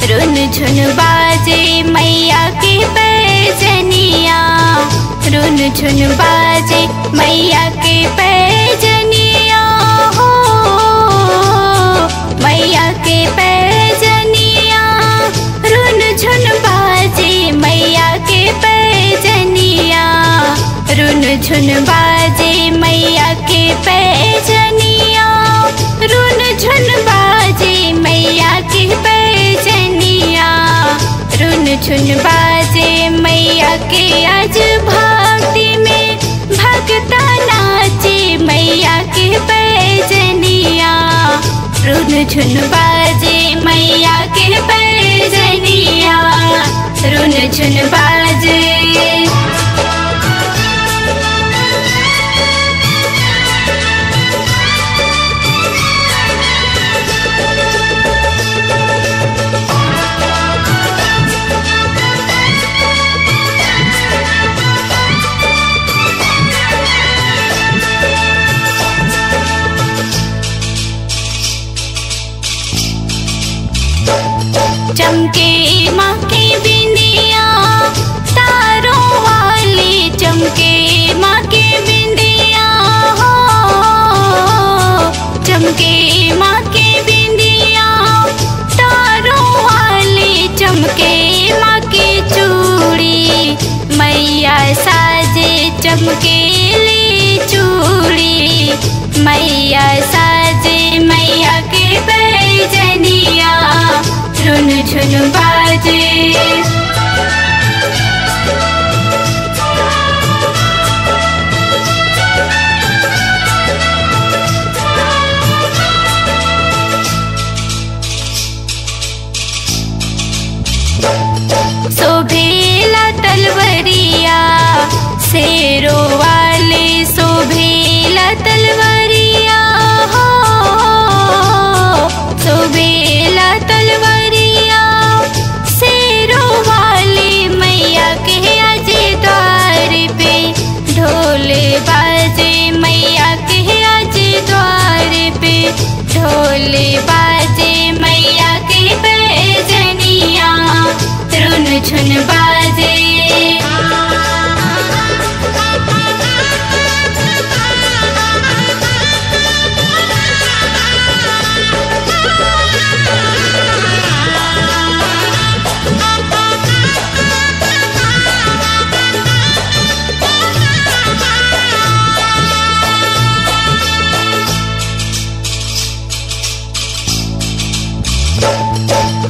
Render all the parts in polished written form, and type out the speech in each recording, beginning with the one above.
रुन झुन बाजे मैया के पैजनिया, रुन झुन बाजे मैया के पैजनिया हो, मैया के पैजनिया। रुन झुन बाजे मैया के पैजनिया, रुन झुन बाजे मैया के पैजनिया, रुन झुन बाजे मैया के पैजनिया, रुन झुन बाजे मैया के। आज भक्ति में भक्ता नाचे मैया के पैजनिया, रुन झुन बाजे मैया के पैजनिया, रुन झुन बाजे। चमके माँ की बिंदिया तारों वाली, चमके माँ की बिंदिया हो, चमके माँ की बिंदिया तारों वाली, चमके माँ की चूड़ी मैया साजे चमकीली चूड़ी, मैया साजे मैया के पैजनिया, रुन झुन बाजे। शोभेला तलवरिया शेरों वाले, शोभेला तलवरिया हो, शोभेला तलवरिया शेरों वाले मैया के। आज द्वार पे ढोल बाजे मैया के, आज द्वार पे ढोल बाजे मैया के पैजनिया, रुन झुन बाजे।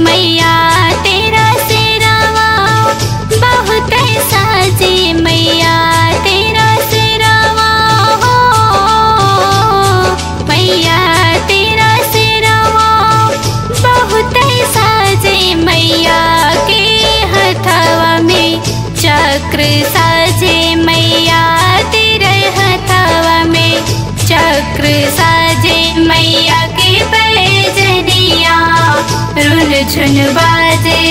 मैया तेरा सिरावा बहुत साजे, मैया तेरा सिरावा हो, मैया तेरा सिरावा बहुत साजे, मैया के हथवा में चक्र साजे, मैया तेरे हथवा में चक्र साजे, मैया के पैजनिया, रुन झुन बाजे।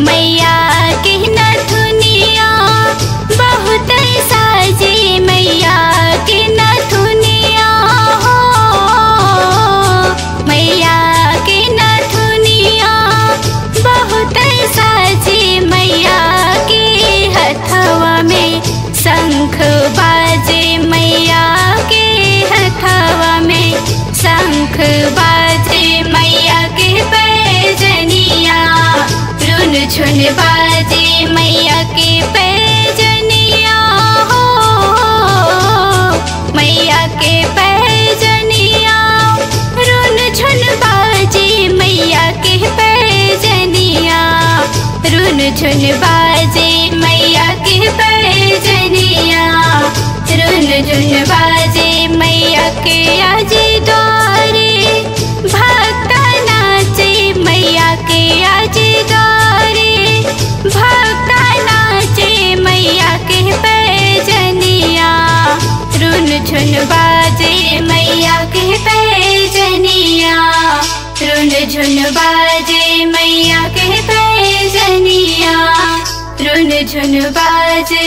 मैया के नथुनिया बहुत साजे, मैया के नथुनिया हो, मैया के नथुनिया बहुत साजे, मैया के हथवा में शंख बाजे, मैया के हथवा में शंख बाजे, मैया के पैजनिया, रुन झुन बाजे मैया के पैजनिया हो, मैया के पैजनिया, रुन झुन बाजे मैया के पैजनिया, रुन झुन बाजे मैया के पैजनिया, रुन झुन बाजे मैया के। आज द्वारे भक्ता नाचे मैया के, आज द्वारे भक्ता नाचे मैया के पैजनिया, रुन झुन बाजे मैया के पैजनिया, रुन रुन झुन बाजे मैया के पैजनिया रुन झुन बाजे।